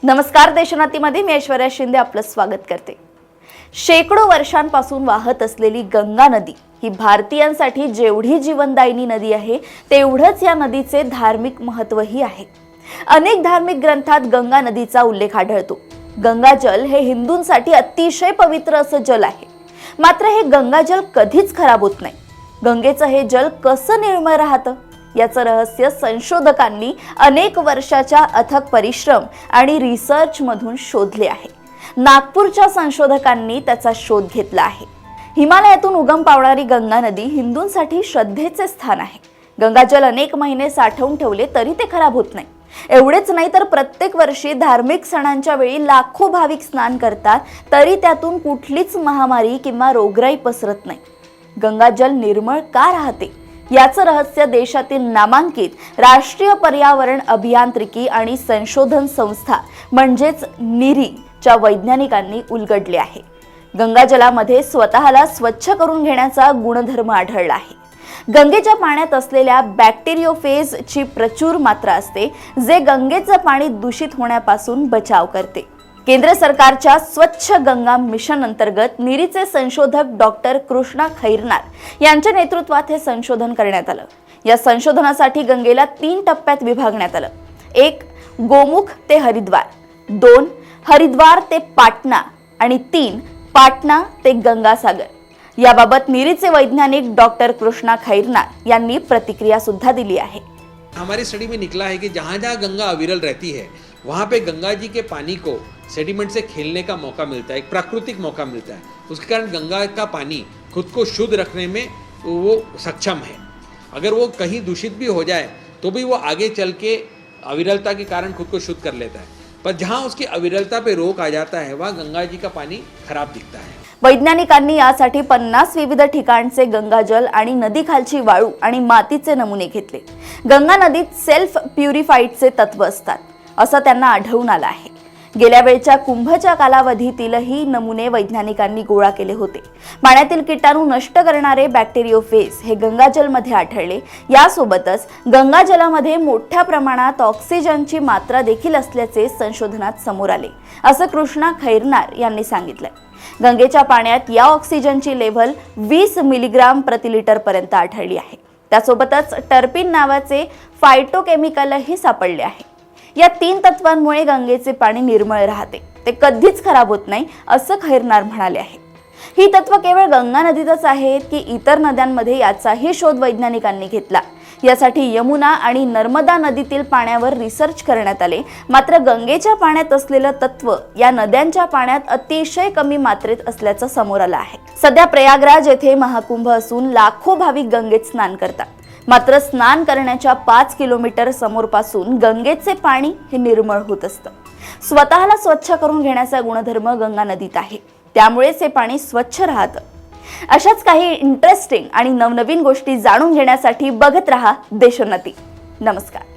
नमस्कार, देशोन्नतीमध्ये मी ऐश्वर्या शिंदे आपलं स्वागत करते। शेकडो वर्षांपासून वाहत असलेली गंगा नदी ही भारतीयांसाठी जेवढी जीवनदायिनी नदी आहे तेवढंच या नदीचे धार्मिक महत्त्वही आहे। अनेक धार्मिक ग्रंथात गंगा नदीचा उल्लेख आढळतो। गंगाजल हे हिंदूंसाठी अतिशय पवित्र असं जल आहे। मात्र हे गंगाजल कधीच खराब होत नाही। गंगेचं हे जल कसं निर्मळ राहतं याचं रहस्य संशोधकांनी अनेक वर्षाच्या अथक परिश्रम आणि रिसर्च मधून शोधले आहे। नागपूरच्या संशोधकांनी त्याचा शोध घेतला आहे। हिमालयातून उगम पावणारी गंगा नदी हिंदूंसाठी श्रद्धेचे स्थान आहे। गंगाजल अनेक महिने साठवून ठेवले तरी ते खराब होत नाही। एवढेच नाही तर प्रत्येक वर्षी धार्मिक सणांच्या वेळी लाखो भाविक स्नान करतात तरी त्यातून कुठलीच महामारी किंवा रोगराई पसरत नाही। गंगाजल निर्मळ का राहते याचं रहस्य देशातील नामांकित राष्ट्रीय पर्यावरण अभियांत्रिकी आणि संशोधन संस्था म्हणजेच निरीच्या वैज्ञानिकांनी उलगडले आहे। गंगाजलामध्ये स्वतःला स्वच्छ करून घेण्याचा गुणधर्म आढळला आहे। गंगेच्या पाण्यात असलेल्या बॅक्टेरियोफेजची प्रचूर मात्रा असते, जे गंगेचं पाणी दूषित होण्यापासून बचाव करते। केंद्र सरकारच्या स्वच्छ गंगा मिशन अंतर्गत निरीचे संशोधक डॉक्टर कृष्णा खैरनार यांच्या नेतृत्वात हे संशोधन करण्यात आलं। या संशोधनासाठी गंगेला 3 टप्प्यात विभागण्यात आलं। 1 गोमुख ते हरिद्वार, 2 हरिद्वार ते पाटणा आणि 3 पाटणा ते गंगासागर। याबाबत निरीचे वैज्ञानिक डॉक्टर कृष्णा खैरनार यांनी प्रतिक्रिया सुद्धा दिली आहे। हमारी स्टडी में निकला है कि जहाँ जहाँ गंगा अविरल रहती है वहाँ पे गंगा जी के पानी को सेडिमेंट से खेलने का मौका मिलता है, एक प्राकृतिक मौका मिलता है। उसके कारण गंगा का पानी खुद को शुद्ध रखने में वो सक्षम है। अगर वो कहीं दूषित भी हो जाए तो भी वो आगे चल के अविरलता के कारण खुद को शुद्ध कर लेता है। पर जहाँ उसकी अविरलता पे रोक आ जाता है वहाँ गंगा जी का पानी खराब दिखता है। वैज्ञानिकांनी यासाठी 50 विविध ठिकाणचे गंगाजल आणि नदीखालची वाळू आणि मातीचे नमुने घेतले। गंगा नदीत सेल्फ प्युरिफाईडचे तत्व असतात असं त्यांना आढळून आलं आहे। गेल्या वेळच्या कुंभच्या कालावधीतीलही नमुने वैज्ञानिकांनी गोळा केले होते। पाण्यातील कीटाणू नष्ट करणारे बॅक्टेरियोफेज हे गंगाजलमध्ये आढळले। यासोबतच गंगाजलामध्ये मोठ्या प्रमाणात ऑक्सिजनची मात्रा देखील असल्याचे संशोधनात समोर आले, असं कृष्णा खैरनार यांनी सांगितलं। गंगेच्या पाण्यात या ऑक्सिजनची लेव्हल 20 मिलीग्राम प्रति लिटर पर्यंत आढळली आहे। त्यासोबतच टर्पिन नावाचे फायटोकेमिकलही सापडले आहे। या 3 तत्वांमुळे गंगेचे पाणी निर्मळ राहते, ते कधीच खराब होत नाही असं खैरनार म्हणाले आहे। ही तत्व केवळ गंगा नदीतच आहेत की इतर नद्यांमध्ये याचाही शोध वैज्ञानिकांनी घेतला। यासाठी यमुना आणि नर्मदा नदीतील पाण्यावर रिसर्च करण्यात आले। मात्र गंगेच्या पाण्यात असलेलं तत्व या नद्यांच्या पाण्यात अतिशय कमी मात्रेत असल्याचं समोर आलं आहे। सध्या प्रयागराज येथे महाकुंभ असून लाखो भाविक गंगेत स्नान करतात। मात्र स्नान करण्याच्या 5 किलोमीटर समोरपासून गंगेचे पाणी हे निर्मळ होत असतं। स्वतःला स्वच्छ करून घेण्याचा गुणधर्म गंगा नदीत आहे, त्यामुळेच हे पाणी स्वच्छ राहतं। अशाच काही इंटरेस्टिंग आणि नवनवीन गोष्टी जाणून घेण्यासाठी बघत रहा देशोन्नती। नमस्कार।